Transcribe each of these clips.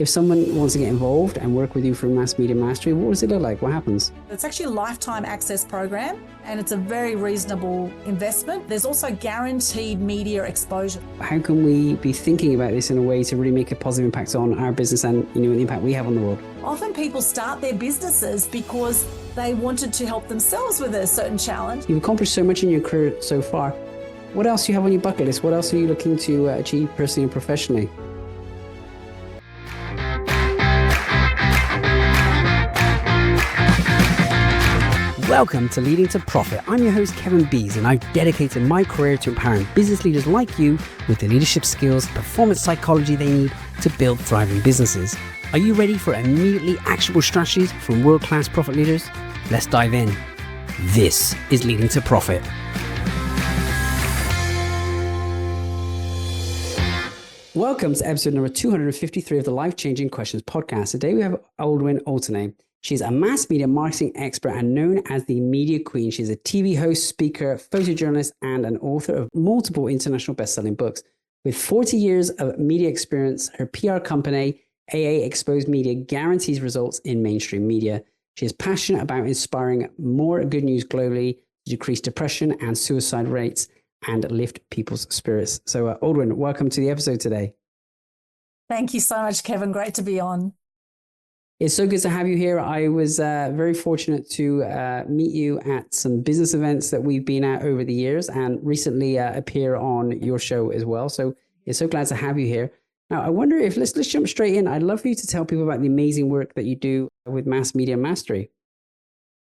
If someone wants to get involved and work with you for Mass Media Mastery, what does it look like? What happens? It's actually a lifetime access program and it's a very reasonable investment. There's also guaranteed media exposure. How can we be thinking about this in a way to really make a positive impact on our business and the impact we have on the world? Often people start their businesses because they wanted to help themselves with a certain challenge. You've accomplished so much in your career so far. What else do you have on your bucket list? What else are you looking to achieve personally and professionally? Welcome to Leading to Profit. I'm your host, Kevin Bees, and I've dedicated my career to empowering business leaders like you with the leadership skills, performance psychology they need to build thriving businesses. Are you ready for immediately actionable strategies from world-class profit leaders? Let's dive in. This is Leading to Profit. Welcome to episode number 253 of the Life-Changing Questions podcast. Today we have Aldwyn Altuney. She's a mass media marketing expert and known as the Media Queen. She's a TV host, speaker, photojournalist, and an author of multiple international best-selling books. With 40 years of media experience, her PR company, AA Xpose Media, guarantees results in mainstream media. She is passionate about inspiring more good news globally to decrease depression and suicide rates and lift people's spirits. So, Aldwyn, welcome to the episode today. Thank you so much, Kevin. Great to be on. It's so good to have you here. I was very fortunate to meet you at some business events that we've been at over the years and recently appear on your show as well. So it's so glad to have you here. Now, I wonder if, let's jump straight in. I'd love for you to tell people about the amazing work that you do with Mass Media Mastery.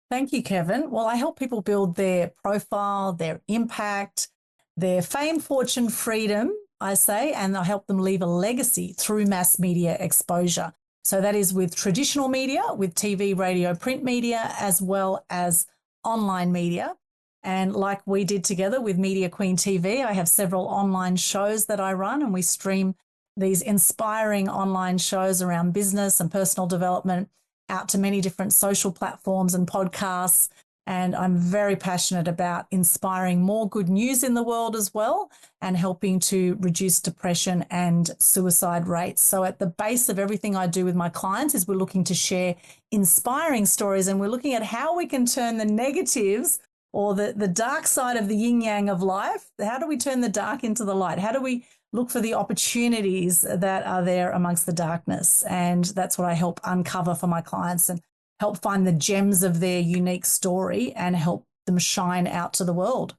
Thank you, Kevin. Well, I help people build their profile, their impact, their fame, fortune, freedom, I say, and I help them leave a legacy through mass media exposure. So that is with traditional media, with TV, radio, print media, as well as online media. And like we did together with Media Queen TV, I have several online shows that I run, and we stream these inspiring online shows around business and personal development out to many different social platforms and podcasts. And I'm very passionate about inspiring more good news in the world as well and helping to reduce depression and suicide rates. So at the base of everything I do with my clients is we're looking to share inspiring stories, and we're looking at how we can turn the negatives or the dark side of the yin yang of life. How do we turn the dark into the light? How do we look for the opportunities that are there amongst the darkness? And that's what I help uncover for my clients and help find the gems of their unique story and help them shine out to the world.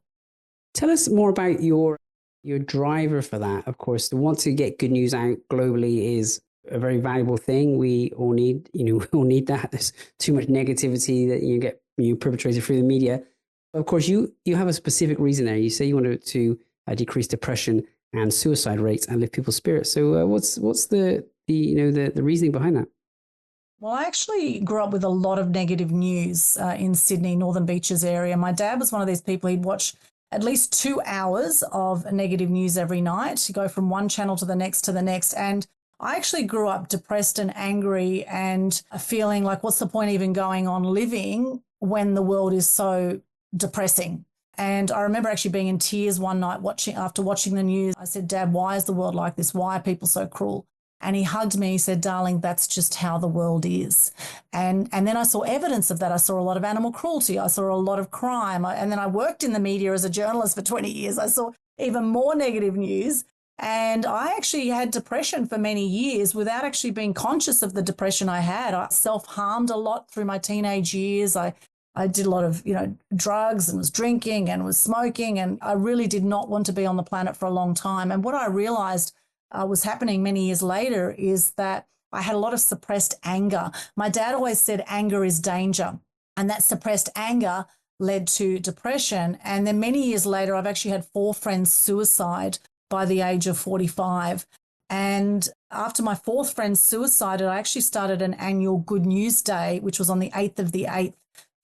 Tell us more about your driver for that. Of course, the want to get good news out globally is a very valuable thing. We all need, we all need that. There's too much negativity that you get perpetrated through the media. Of course, you have a specific reason there. You say you want to decrease depression and suicide rates and lift people's spirits. So what's the reasoning behind that? Well, I actually grew up with a lot of negative news in Sydney, Northern Beaches area. My dad was one of these people, he'd watch at least 2 hours of negative news every night. He'd go from one channel to the next. And I actually grew up depressed and angry and feeling like, what's the point even going on living when the world is so depressing? And I remember actually being in tears one night after watching the news. I said, Dad, why is the world like this? Why are people so cruel? And he hugged me. He said, darling, that's just how the world is. And then I saw evidence of that. I saw a lot of animal cruelty. I saw a lot of crime. And then I worked in the media as a journalist for 20 years. I saw even more negative news. And I actually had depression for many years without actually being conscious of the depression I had. I self-harmed a lot through my teenage years. I did a lot of, drugs and was drinking and was smoking. And I really did not want to be on the planet for a long time. And what I realized was happening many years later is that I had a lot of suppressed anger. My dad always said anger is danger, and that suppressed anger led to depression. And then many years later, I've actually had 4 friends suicide by the age of 45. And after my 4th friend suicided, I actually started an annual Good News Day, which was on the 8th of the 8th,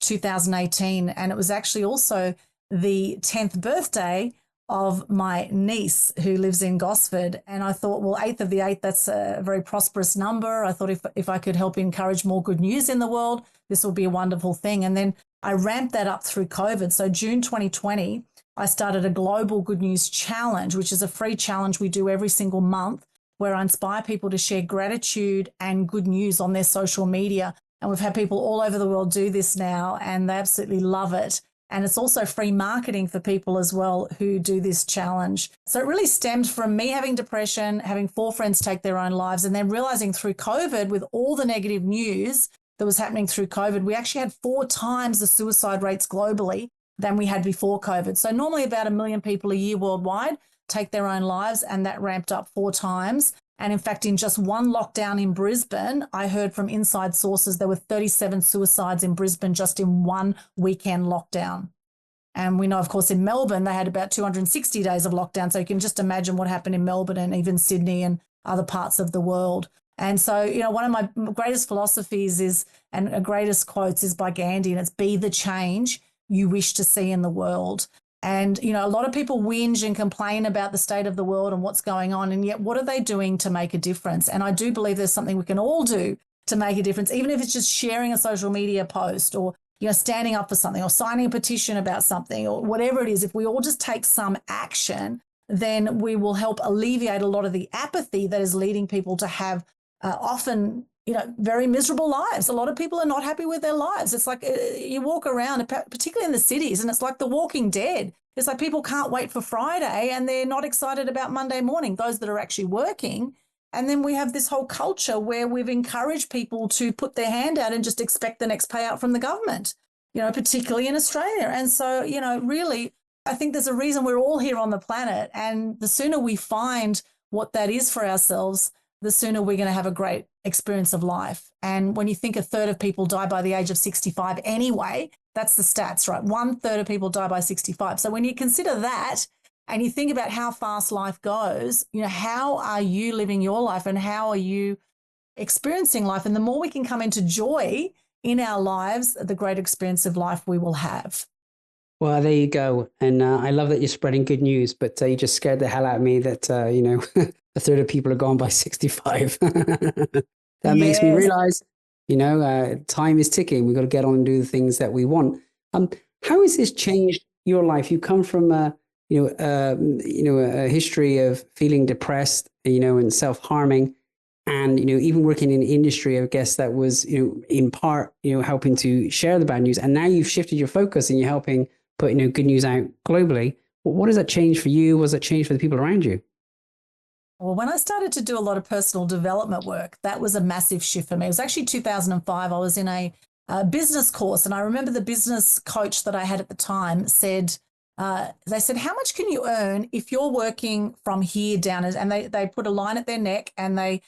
2018. And it was actually also the 10th birthday of my niece who lives in Gosford. And I thought, well, 8th of the 8th, that's a very prosperous number. I thought if I could help encourage more good news in the world, this would be a wonderful thing. And then I ramped that up through COVID. So June 2020, I started a global good news challenge, which is a free challenge we do every single month. where I inspire people to share gratitude and good news on their social media. And we've had people all over the world do this now, and they absolutely love it. And it's also free marketing for people as well who do this challenge. So it really stemmed from me having depression, having 4 friends take their own lives, and then realizing through COVID, with all the negative news that was happening through COVID, we actually had 4 times the suicide rates globally than we had before COVID. So normally about 1 million people a year worldwide take their own lives, and that ramped up 4 times. And in fact, in just one lockdown in Brisbane, I heard from inside sources there were 37 suicides in Brisbane just in one weekend lockdown. And we know, of course, in Melbourne, they had about 260 days of lockdown. So you can just imagine what happened in Melbourne and even Sydney and other parts of the world. And so, you know, one of my greatest philosophies is, and greatest quotes is by Gandhi, and it's be the change you wish to see in the world. And, you know, a lot of people whinge and complain about the state of the world and what's going on. And yet what are they doing to make a difference? And I do believe there's something we can all do to make a difference, even if it's just sharing a social media post, or, you know, standing up for something, or signing a petition about something, or whatever it is. If we all just take some action, then we will help alleviate a lot of the apathy that is leading people to have often, you know, very miserable lives. A lot of people are not happy with their lives. It's like you walk around, particularly in the cities, and it's like The Walking Dead. It's like people can't wait for Friday and they're not excited about Monday morning, those that are actually working. And then we have this whole culture where we've encouraged people to put their hand out and just expect the next payout from the government, you know, particularly in Australia. And so, you know, really, I think there's a reason we're all here on the planet. And the sooner we find what that is for ourselves, the sooner we're going to have a great experience of life. And when you think 1/3 of people die by the age of 65 anyway, that's the stats, right? 1/3 of people die by 65. So when you consider that and you think about how fast life goes, you know, how are you living your life and how are you experiencing life? And the more we can come into joy in our lives, the greater experience of life we will have. Well, there you go. And I love that you're spreading good news, but you just scared the hell out of me that, you know, 1/3 of people are gone by 65. That makes me Yes. realize, you know, time is ticking. We've got to get on and do the things that we want. How has this changed your life? You come from a history of feeling depressed, you know, and self-harming. And, you know, even working in industry, I guess that was, you know, in part, you know, helping to share the bad news. And now you've shifted your focus and you're helping put, you know, good news out globally. What does that change for you? What does that change for the people around you? Well, when I started to do a lot of personal development work, that was a massive shift for me. It was actually 2005. I was in a business course, and I remember the business coach that I had at the time said, they said, how much can you earn if you're working from here down? And they put a line at their neck, and they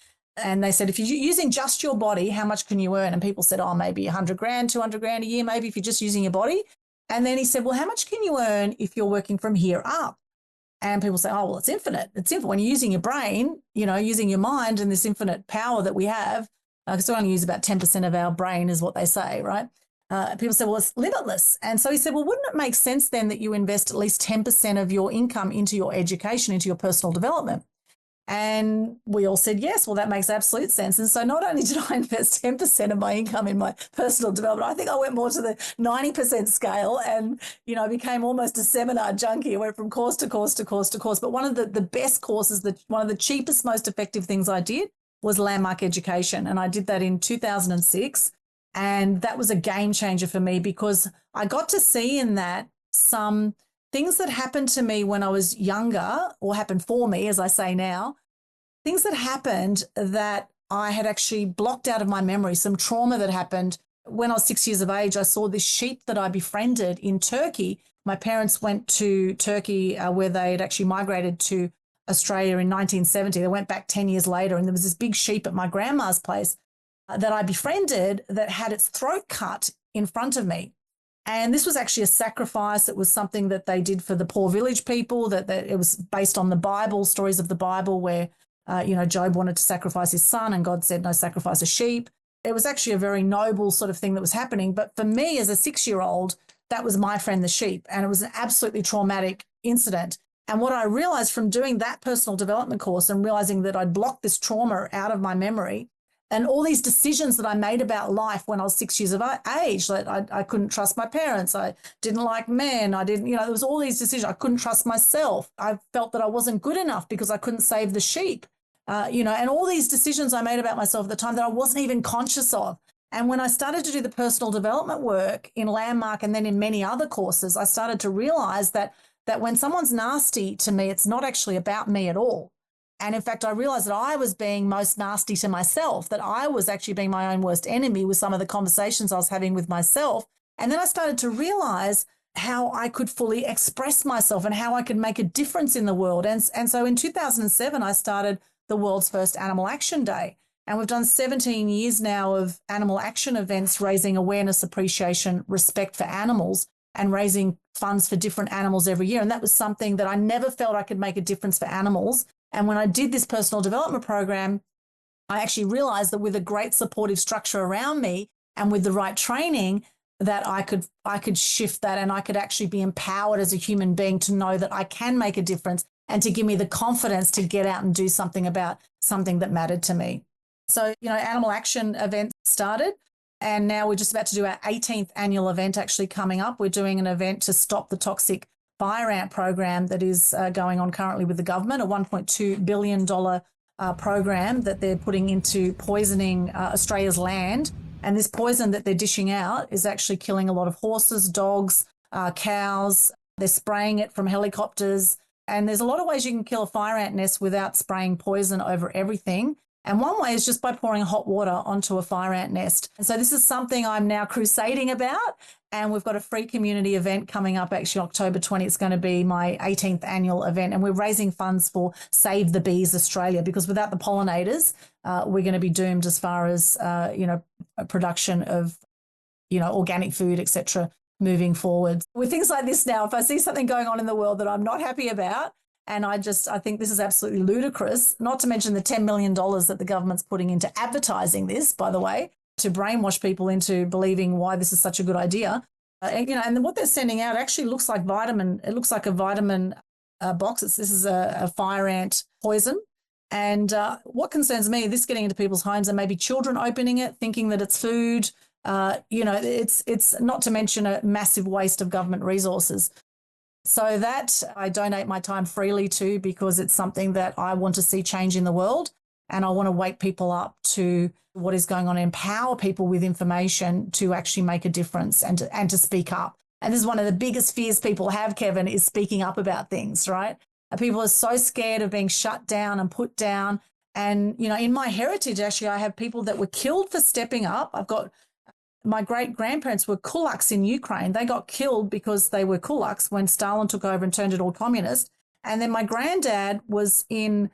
said, if you're using just your body, how much can you earn? And people said, oh, maybe 100 grand, 200 grand a year, maybe if you're just using your body. And then he said, well, how much can you earn if you're working from here up? And people say, oh, well, it's infinite. It's infinite. When you're using your brain, you know, using your mind and this infinite power that we have, because we only use about 10% of our brain is what they say, right? People say, well, it's limitless. And so he said, well, wouldn't it make sense then that you invest at least 10% of your income into your education, into your personal development? And we all said, yes, well, that makes absolute sense. And so not only did I invest 10% of my income in my personal development, I think I went more to the 90% scale and, you know, became almost a seminar junkie. I went from course to course to course to course. But one of the best courses, one of the cheapest, most effective things I did was landmark education. And I did that in 2006. And that was a game changer for me because I got to see in that some things that happened to me when I was younger, or happened for me, as I say now, things that happened that I had actually blocked out of my memory, some trauma that happened. When I was 6 years of age, I saw this sheep that I befriended in Turkey. My parents went to Turkey where they had actually migrated to Australia in 1970. They went back 10 years later, and there was this big sheep at my grandma's place that I befriended that had its throat cut in front of me. And this was actually a sacrifice. It was something that they did for the poor village people, that it was based on the Bible, stories of the Bible where, Job wanted to sacrifice his son and God said, no, sacrifice a sheep. It was actually a very noble sort of thing that was happening. But for me as a 6-year-old, that was my friend, the sheep. And it was an absolutely traumatic incident. And what I realized from doing that personal development course and realizing that I'd blocked this trauma out of my memory, and all these decisions that I made about life when I was 6 years of age, that I couldn't trust my parents. I didn't like men. I didn't, there was all these decisions. I couldn't trust myself. I felt that I wasn't good enough because I couldn't save the sheep. and all these decisions I made about myself at the time that I wasn't even conscious of. And when I started to do the personal development work in Landmark and then in many other courses, I started to realize that when someone's nasty to me, it's not actually about me at all. And in fact, I realized that I was being most nasty to myself, that I was actually being my own worst enemy with some of the conversations I was having with myself. And then I started to realize how I could fully express myself and how I could make a difference in the world. And so in 2007, I started the world's first Animal Action Day. And we've done 17 years now of animal action events, raising awareness, appreciation, respect for animals, and raising funds for different animals every year. And that was something that I never felt I could make a difference for animals. And when I did this personal development program, I actually realized that with a great supportive structure around me and with the right training, that I could shift that, and I could actually be empowered as a human being to know that I can make a difference, and to give me the confidence to get out and do something about something that mattered to me. So, Animal Action event started, and now we're just about to do our 18th annual event actually coming up. We're doing an event to stop the toxic fire ant program that is going on currently with the government, a $1.2 billion program that they're putting into poisoning Australia's land. And this poison that they're dishing out is actually killing a lot of horses, dogs, cows. They're spraying it from helicopters. And there's a lot of ways you can kill a fire ant nest without spraying poison over everything. And one way is just by pouring hot water onto a fire ant nest. And so this is something I'm now crusading about. And we've got a free community event coming up, actually October 20. It's going to be my 18th annual event. And we're raising funds for Save the Bees Australia, because without the pollinators, we're going to be doomed as far as, production of, organic food, etc., moving forward. With things like this now, if I see something going on in the world that I'm not happy about, and I think this is absolutely ludicrous, not to mention the $10 million that the government's putting into advertising this, by the way, to brainwash people into believing why this is such a good idea. And what they're sending out actually looks like vitamin. It looks like a vitamin box. This is a fire ant poison. And what concerns me, this getting into people's homes and maybe children opening it, thinking that it's food. It's not to mention a massive waste of government resources. So that I donate my time freely to, because it's something that I want to see change in the world, and I want to wake people up to what is going on, empower people with information to actually make a difference and to speak up. And this is one of the biggest fears people have, Kevin, is speaking up about things, right? People are so scared of being shut down and put down. And, in my heritage, actually, I have people that were killed for stepping up. I've got my great-grandparents were kulaks in Ukraine. They got killed because they were kulaks when Stalin took over and turned it all communist. And then my granddad was in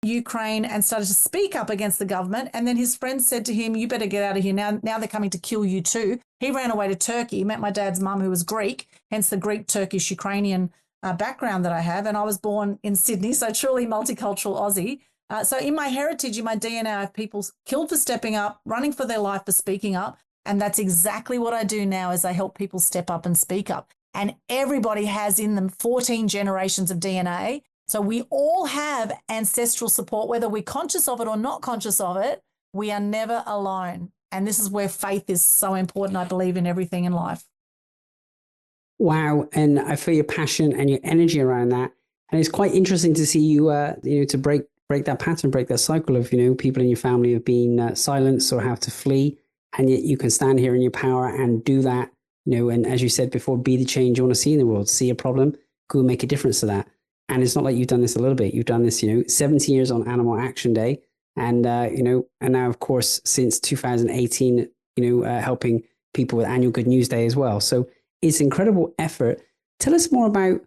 Ukraine and started to speak up against the government. And then his friends said to him, you better get out of here now. Now they're coming to kill you too. He ran away to Turkey, met my dad's mum, who was Greek, hence the Greek, Turkish, Ukrainian background that I have. And I was born in Sydney, so truly multicultural Aussie. So in my heritage, in my DNA, I have people killed for stepping up, running for their life, for speaking up. And that's exactly what I do now, is I help people step up and speak up. And everybody has in them 14 generations of DNA. So we all have ancestral support, whether we're conscious of it or not conscious of it. We are never alone. And this is where faith is so important, I believe, in everything in life. Wow. And I feel your passion and your energy around that. And it's quite interesting to see you, to break that pattern, break that cycle of, people in your family have been silenced or have to flee. And yet you can stand here in your power and do that, and as you said before, be the change you want to see in the world, see a problem, go and make a difference to that. And it's not like you've done this a little bit. You've done this, 17 years on Animal Action Day. And, and now, of course, since 2018, helping people with Annual Good News Day as well. So it's incredible effort. Tell us more about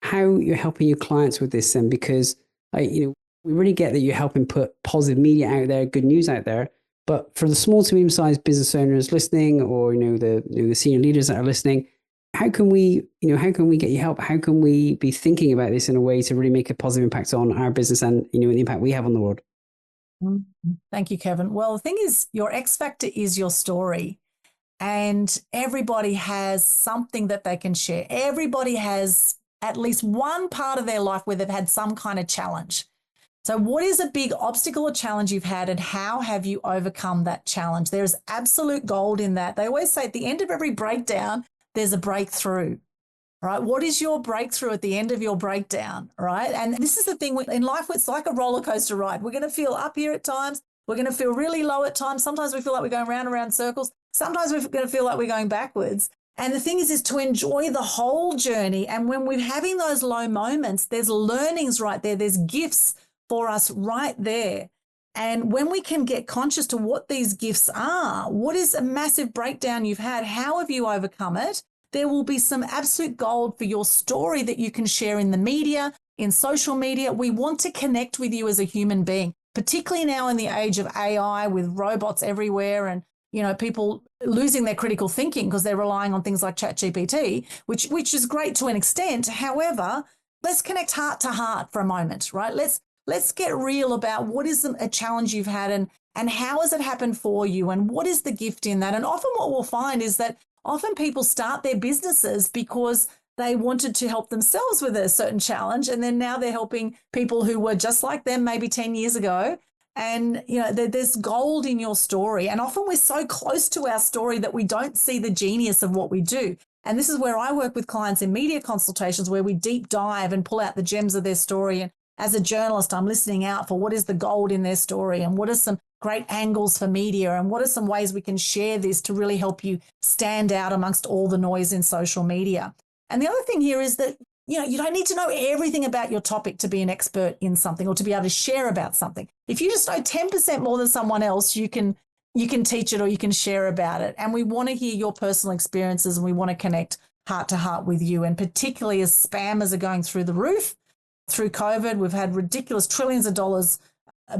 how you're helping your clients with this then, because, we really get that you're helping put positive media out there, good news out there. But for the small to medium-sized business owners listening, or the senior leaders that are listening, how can we get you help? How can we be thinking about this in a way to really make a positive impact on our business and the impact we have on the world? Thank you, Kevin. Well, the thing is, your X factor is your story, and everybody has something that they can share. Everybody has at least one part of their life where they've had some kind of challenge. So what is a big obstacle or challenge you've had, and how have you overcome that challenge? There's absolute gold in that. They always say at the end of every breakdown, there's a breakthrough. right? What is your breakthrough at the end of your breakdown, right? And this is the thing in life, it's like a roller coaster ride. We're going to feel up here at times. We're going to feel really low at times. Sometimes we feel like we're going round and round circles. Sometimes we're going to feel like we're going backwards. And the thing is to enjoy the whole journey. And when we're having those low moments, there's learnings right there. There's gifts for us right there. And when we can get conscious to what these gifts are, what is a massive breakdown you've had? How have you overcome it? There will be some absolute gold for your story that you can share in the media, in social media. We want to connect with you as a human being, particularly now in the age of AI with robots everywhere and, people losing their critical thinking because they're relying on things like ChatGPT, which is great to an extent. However, let's connect heart to heart for a moment, right? Let's get real about what is a challenge you've had and how has it happened for you and what is the gift in that. And often what we'll find is that often people start their businesses because they wanted to help themselves with a certain challenge. And then now they're helping people who were just like them maybe 10 years ago. And, there's gold in your story. And often we're so close to our story that we don't see the genius of what we do. And this is where I work with clients in media consultations where we deep dive and pull out the gems of their story. And as a journalist, I'm listening out for what is the gold in their story and what are some great angles for media and what are some ways we can share this to really help you stand out amongst all the noise in social media. And the other thing here is that, you don't need to know everything about your topic to be an expert in something or to be able to share about something. If you just know 10% more than someone else, you can teach it or you can share about it. And we want to hear your personal experiences and we want to connect heart to heart with you. And particularly as spammers are going through the roof, through COVID, we've had ridiculous trillions of dollars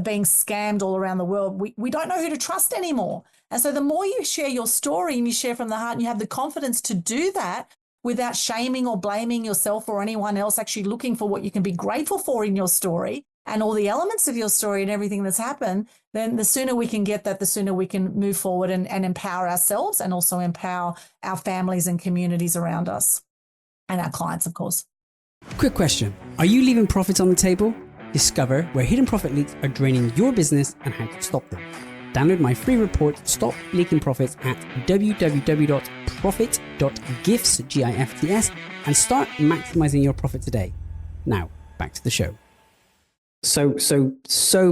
being scammed all around the world. We don't know who to trust anymore. And so the more you share your story and you share from the heart and you have the confidence to do that without shaming or blaming yourself or anyone else, actually looking for what you can be grateful for in your story and all the elements of your story and everything that's happened, then the sooner we can get that, the sooner we can move forward and empower ourselves and also empower our families and communities around us and our clients, of course. Quick question. Are you leaving profits on the table? Discover where hidden profit leaks are draining your business and how to stop them. Download my free report, Stop Leaking Profits, at www.profit.gifts, GIFTS, and start maximizing your profit today. Now, back to the show. So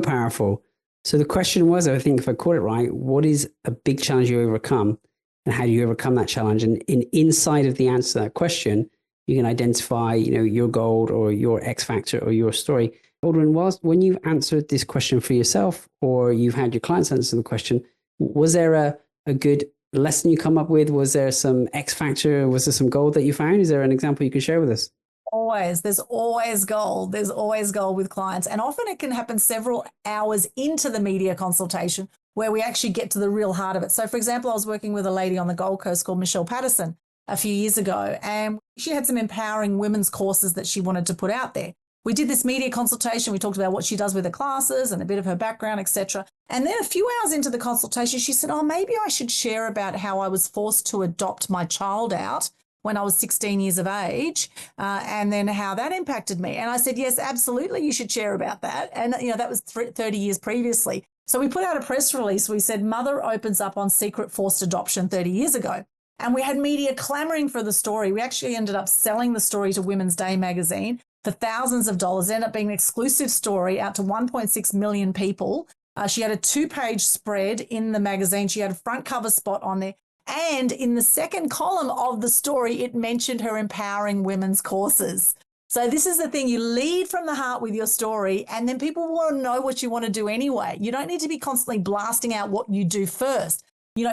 powerful. So the question was, I think if I caught it right, what is a big challenge you overcome and how do you overcome that challenge? And inside of the answer to that question, you can identify, your gold or your X factor or your story. Aldwyn, when you've answered this question for yourself or you've had your clients answer the question, was there a good lesson you come up with? Was there some X factor? Was there some gold that you found? Is there an example you can share with us? Always. There's always gold. There's always gold with clients. And often it can happen several hours into the media consultation where we actually get to the real heart of it. So, for example, I was working with a lady on the Gold Coast called Michelle Patterson a few years ago, and she had some empowering women's courses that she wanted to put out there. We did this media consultation. We talked about what she does with her classes and a bit of her background, etc. And then a few hours into the consultation, she said, maybe I should share about how I was forced to adopt my child out when I was 16 years of age, and then how that impacted me. And I said, yes, absolutely, you should share about that. And, that was 30 years previously. So we put out a press release. We said, mother opens up on secret forced adoption 30 years ago. And we had media clamoring for the story. We actually ended up selling the story to Women's Day magazine for thousands of dollars. It ended up being an exclusive story out to 1.6 million people. She had a 2-page spread in the magazine. She had a front cover spot on there. And in the second column of the story, it mentioned her empowering women's courses. So this is the thing. You lead from the heart with your story, and then people want to know what you want to do anyway. You don't need to be constantly blasting out what you do first.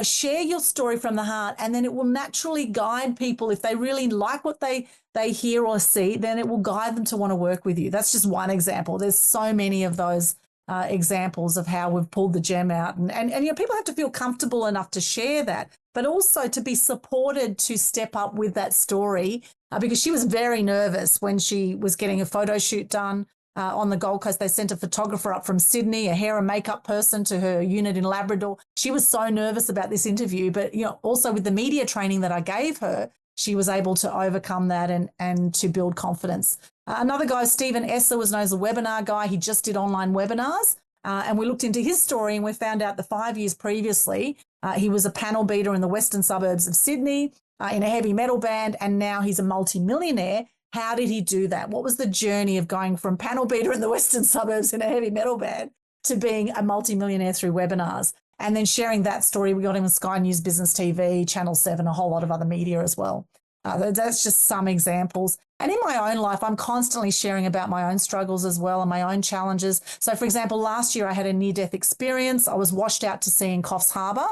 Share your story from the heart, and then it will naturally guide people. If they really like what they hear or see, then it will guide them to want to work with you. That's just one example. There's so many of those examples of how we've pulled the gem out. And people have to feel comfortable enough to share that, but also to be supported to step up with that story because she was very nervous when she was getting a photo shoot done. On the Gold Coast, they sent a photographer up from Sydney, a hair and makeup person to her unit in Labrador. She was so nervous about this interview, but also with the media training that I gave her, she was able to overcome that and to build confidence. Another guy, Stephen Esser, was known as a webinar guy. He just did online webinars. And we looked into his story and we found out that 5 years previously, he was a panel beater in the western suburbs of Sydney. in a heavy metal band, and now he's a multimillionaire. How did he do that? What was the journey of going from panel beater in the western suburbs in a heavy metal band to being a multimillionaire through webinars? And then sharing that story, we got him on Sky News Business TV, Channel 7, a whole lot of other media as well. That's just some examples. And in my own life, I'm constantly sharing about my own struggles as well and my own challenges. So, for example, last year I had a near-death experience. I was washed out to sea in Coffs Harbour.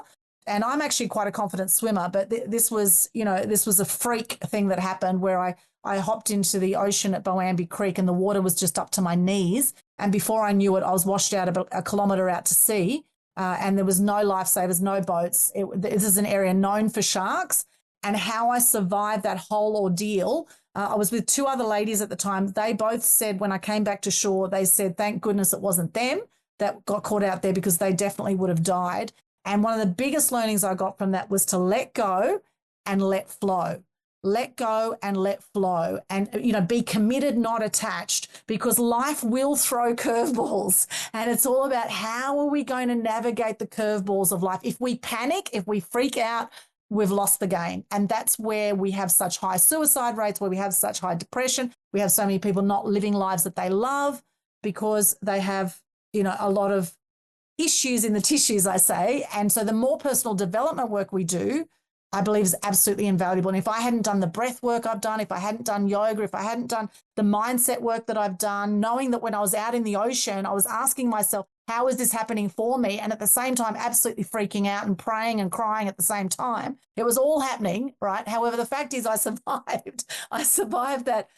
And I'm actually quite a confident swimmer, but this was a freak thing that happened where I hopped into the ocean at Boambi Creek and the water was just up to my knees. And before I knew it, I was washed out about a kilometre out to sea. And there was no lifesavers, no boats. This is an area known for sharks. And how I survived that whole ordeal, I was with two other ladies at the time. They both said when I came back to shore, they said, thank goodness it wasn't them that got caught out there because they definitely would have died. And one of the biggest learnings I got from that was to let go and let flow. Let go and let flow, and be committed, not attached, because life will throw curveballs, and it's all about how are we going to navigate the curveballs of life. If we panic, if we freak out, we've lost the game. And that's where we have such high suicide rates, where we have such high depression. We have so many people not living lives that they love because they have a lot of issues in the tissues, I say. And so the more personal development work we do, I believe is absolutely invaluable. And if I hadn't done the breath work I've done, if I hadn't done yoga, if I hadn't done the mindset work that I've done, knowing that when I was out in the ocean, I was asking myself, how is this happening for me? And at the same time, absolutely freaking out and praying and crying at the same time. It was all happening, right? However, the fact is I survived. I survived that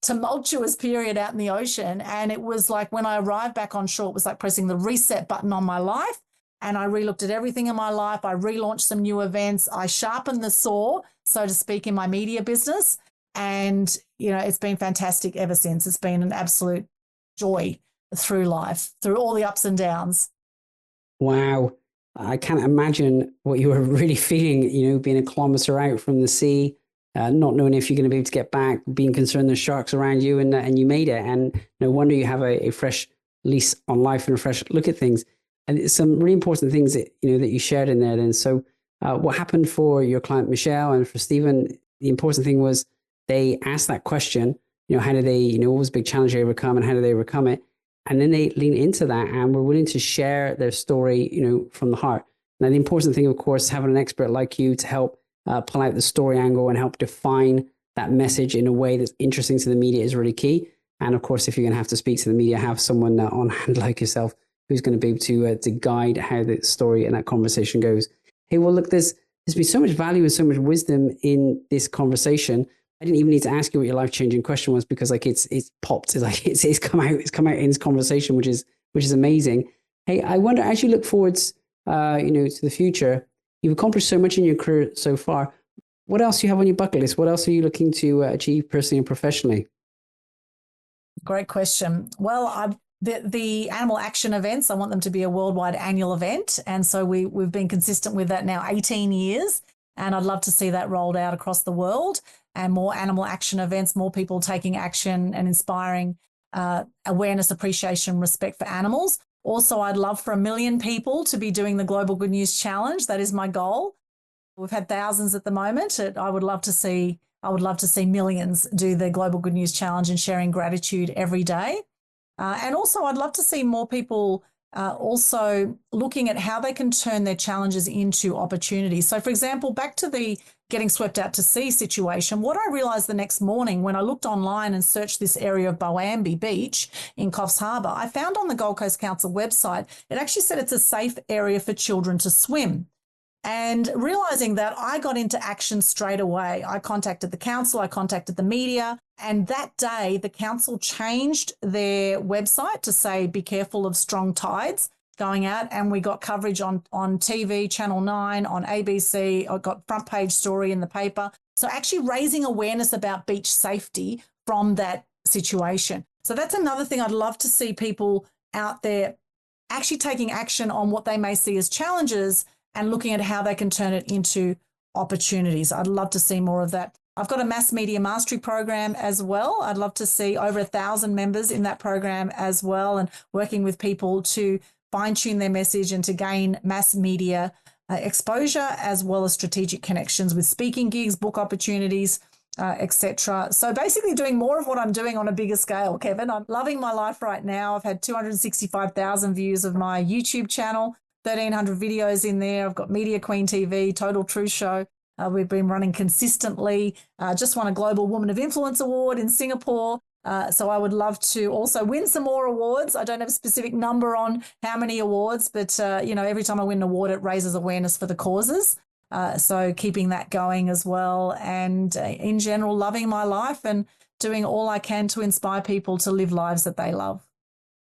tumultuous period out in the ocean. And it was like when I arrived back on shore, it was like pressing the reset button on my life. And I relooked at everything in my life. I relaunched some new events. I sharpened the saw, so to speak, in my media business. And, it's been fantastic ever since. It's been an absolute joy through life, through all the ups and downs. Wow. I can't imagine what you were really feeling, being a kilometre out from the sea, not knowing if you're going to be able to get back, being concerned there's sharks around you, and you made it. And no wonder you have a fresh lease on life and a fresh look at things. And some really important things that you shared in there. Then, so what happened for your client Michelle and for Stephen? The important thing was they asked that question. How do they? What was a big challenge they overcome, and how do they overcome it? And then they lean into that and were willing to share their story, from the heart. Now, the important thing, of course, having an expert like you to help pull out the story angle and help define that message in a way that's interesting to the media is really key. And of course, if you're going to have to speak to the media, have someone on hand like yourself who's going to be able to guide how the story and that conversation goes. Hey, well, look, there's been so much value and so much wisdom in this conversation. I didn't even need to ask you what your life-changing question was because it's popped. It's come out in this conversation, which is amazing. Hey, I wonder, as you look forwards, to the future, you've accomplished so much in your career so far. What else do you have on your bucket list? What else are you looking to achieve personally and professionally? Great question. Well, the animal action events, I want them to be a worldwide annual event. And so we've been consistent with that now 18 years. And I'd love to see that rolled out across the world and more animal action events, more people taking action and inspiring awareness, appreciation, respect for animals. Also, I'd love for 1 million people to be doing the Global Good News Challenge. That is my goal. We've had thousands at the moment. I would love to see millions do the Global Good News Challenge and sharing gratitude every day. And also, I'd love to see more people also looking at how they can turn their challenges into opportunities. So, for example, back to the getting swept out to sea situation, what I realised the next morning when I looked online and searched this area of Boambi Beach in Coffs Harbour, I found on the Gold Coast Council website, it actually said it's a safe area for children to swim. And realising that, I got into action straight away. I contacted the council, I contacted the media, and that day the council changed their website to say, be careful of strong tides going out, and we got coverage on TV, Channel 9, on ABC. I got front page story in the paper. So actually raising awareness about beach safety from that situation. So that's another thing I'd love to see people out there actually taking action on what they may see as challenges and looking at how they can turn it into opportunities. I'd love to see more of that. I've got a mass media mastery program as well. I'd love to see over 1,000 members in that program as well, and working with people to fine-tune their message and to gain mass media exposure as well as strategic connections with speaking gigs, book opportunities, etc. So basically doing more of what I'm doing on a bigger scale, Kevin. I'm loving my life right now. I've had 265,000 views of my YouTube channel, 1,300 videos in there. I've got Media Queen TV, Total Truth Show. We've been running consistently. Just won a Global Woman of Influence Award in Singapore. So I would love to also win some more awards. I don't have a specific number on how many awards, but every time I win an award, it raises awareness for the causes. So keeping that going as well. And in general, loving my life and doing all I can to inspire people to live lives that they love.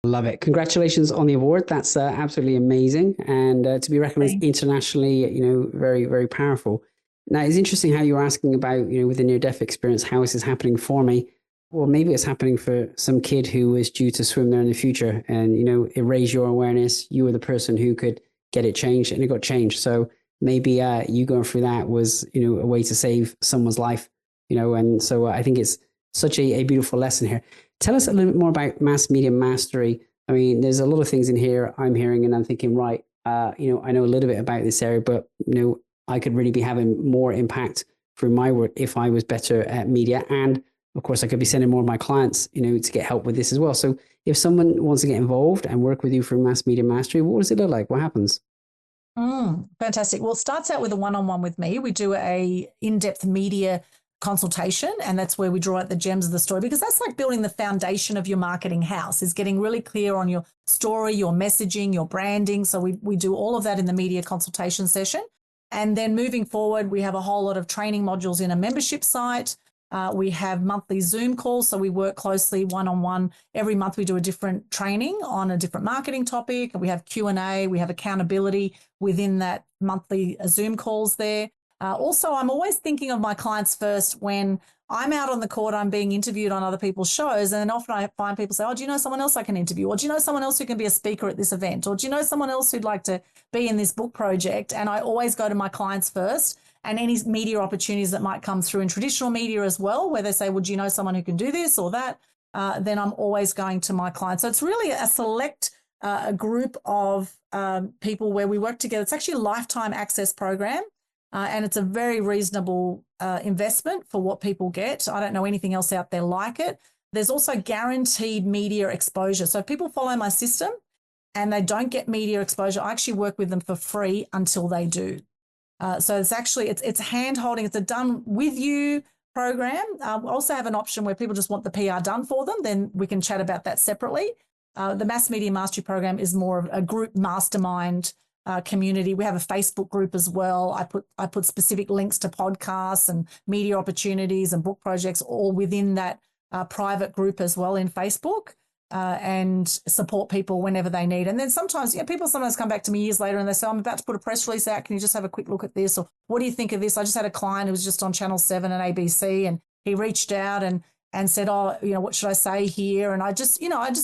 Love it. Congratulations on the award. That's absolutely amazing. And to be recognized internationally, very, very powerful. Now, it's interesting how you were asking about, with the near-death experience, how is this happening for me? Well, maybe it's happening for some kid who is due to swim there in the future. And, it raised your awareness. You were the person who could get it changed, and it got changed. So maybe you going through that was, a way to save someone's life, and so I think it's such a beautiful lesson here. Tell us a little bit more about mass media mastery. I mean, there's a lot of things in here I'm hearing and I'm thinking, right, I know a little bit about this area, but, I could really be having more impact through my work if I was better at media. And of course, I could be sending more of my clients, to get help with this as well. So if someone wants to get involved and work with you through mass media mastery, what does it look like? What happens? Fantastic. Well, it starts out with a one-on-one with me. We do a in-depth media consultation, and that's where we draw out the gems of the story, because that's like building the foundation of your marketing house, is getting really clear on your story, your messaging, your branding. So we do all of that in the media consultation session. And then moving forward, we have a whole lot of training modules in a membership site. We have monthly Zoom calls, so we work closely one-on-one. Every month we do a different training on a different marketing topic. We have Q&A, we have accountability within that monthly Zoom calls there. Also, I'm always thinking of my clients first when I'm out on the court, I'm being interviewed on other people's shows, and often I find people say, oh, do you know someone else I can interview? Or do you know someone else who can be a speaker at this event? Or do you know someone else who'd like to be in this book project? And I always go to my clients first, and any media opportunities that might come through in traditional media as well, where they say, well, do you know someone who can do this or that? Then I'm always going to my clients. So it's really a select a group of people where we work together. It's actually a lifetime access program. And it's a very reasonable investment for what people get. I don't know anything else out there like it. There's also guaranteed media exposure. So if people follow my system and they don't get media exposure, I actually work with them for free until they do. So it's actually, it's hand-holding. It's a done with you program. We also have an option where people just want the PR done for them. Then we can chat about that separately. The Mass Media Mastery program is more of a group mastermind community. We have a Facebook group as well. I put specific links to podcasts and media opportunities and book projects all within that private group as well in Facebook, and support people whenever they need. And then sometimes, people sometimes come back to me years later and they say, I'm about to put a press release out. Can you just have a quick look at this? Or what do you think of this? I just had a client who was just on Channel 7 and ABC, and he reached out and said, oh, what should I say here? And I just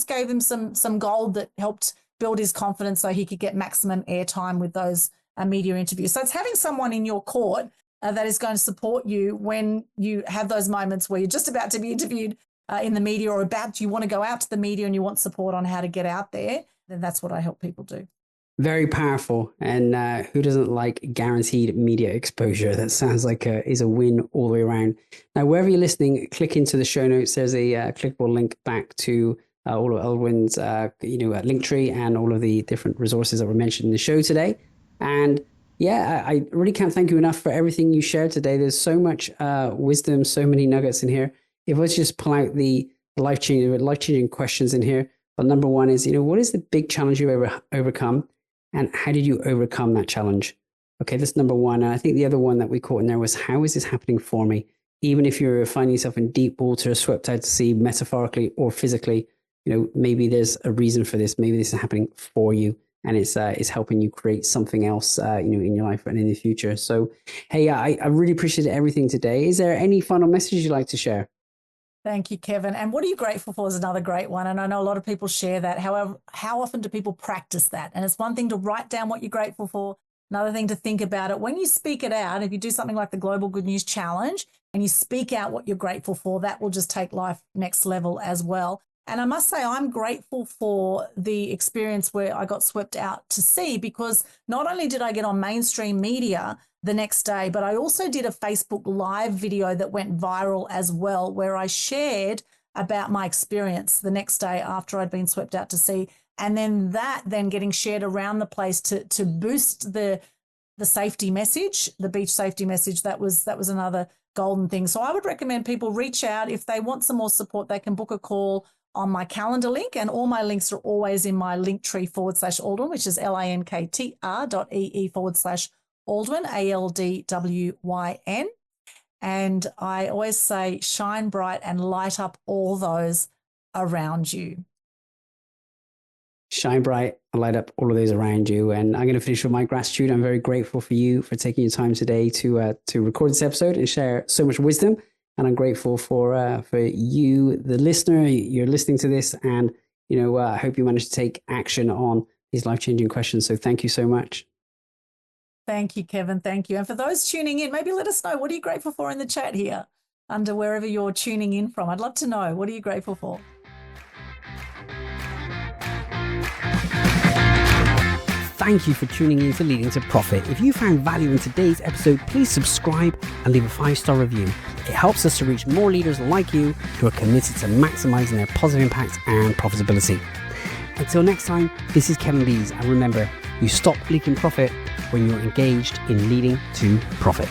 gave him some gold that helped build his confidence so he could get maximum airtime with those media interviews. So it's having someone in your court that is going to support you when you have those moments where you're just about to be interviewed in the media, or you want to go out to the media and you want support on how to get out there. Then that's what I help people do. Very powerful. And who doesn't like guaranteed media exposure? That sounds like is a win all the way around. Now, wherever you're listening, click into the show notes. There's a clickable link back to all of Aldwyn's, Linktree and all of the different resources that were mentioned in the show today. And yeah, I really can't thank you enough for everything you shared today. There's so much wisdom, so many nuggets in here. If I was just pull out the life-changing questions in here, but number one is, what is the big challenge you've ever overcome, and how did you overcome that challenge? Okay, that's number one. And I think the other one that we caught in there was, how is this happening for me? Even if you're finding yourself in deep water, swept out to sea, metaphorically or physically, maybe there's a reason for this. Maybe this is happening for you, and it's helping you create something else, in your life and in the future. So, hey, I really appreciated everything today. Is there any final messages you'd like to share? Thank you, Kevin. And what are you grateful for is another great one. And I know a lot of people share that. However, how often do people practice that? And it's one thing to write down what you're grateful for, another thing to think about it. When you speak it out, if you do something like the Global Good News Challenge and you speak out what you're grateful for, that will just take life next level as well. And I must say, I'm grateful for the experience where I got swept out to sea, because not only did I get on mainstream media the next day, but I also did a Facebook Live video that went viral as well, where I shared about my experience the next day after I'd been swept out to sea. And then that getting shared around the place to boost the safety message, the beach safety message. That was another golden thing. So I would recommend people reach out. If they want some more support, they can book a call on my calendar link, and all my links are always in my linktree/Aldwyn, which is linktr.ee/Aldwyn, ALDWYN. And I always say, shine bright and light up all those around you. Shine bright and light up all of those around you. And I'm going to finish with my gratitude. I'm very grateful for you for taking your time today to record this episode and share so much wisdom. And I'm grateful for you, the listener. You're listening to this, and I hope you managed to take action on these life-changing questions. So thank you so much. Thank you, Kevin. Thank you. And for those tuning in, maybe let us know, what are you grateful for in the chat here under wherever you're tuning in from? I'd love to know, what are you grateful for? Thank you for tuning in to Leading to Profit. If you found value in today's episode, please subscribe and leave a 5-star review. It helps us to reach more leaders like you who are committed to maximizing their positive impact and profitability. Until next time, this is Kevin Lees, and remember, you stop leaking profit when you're engaged in leading to profit.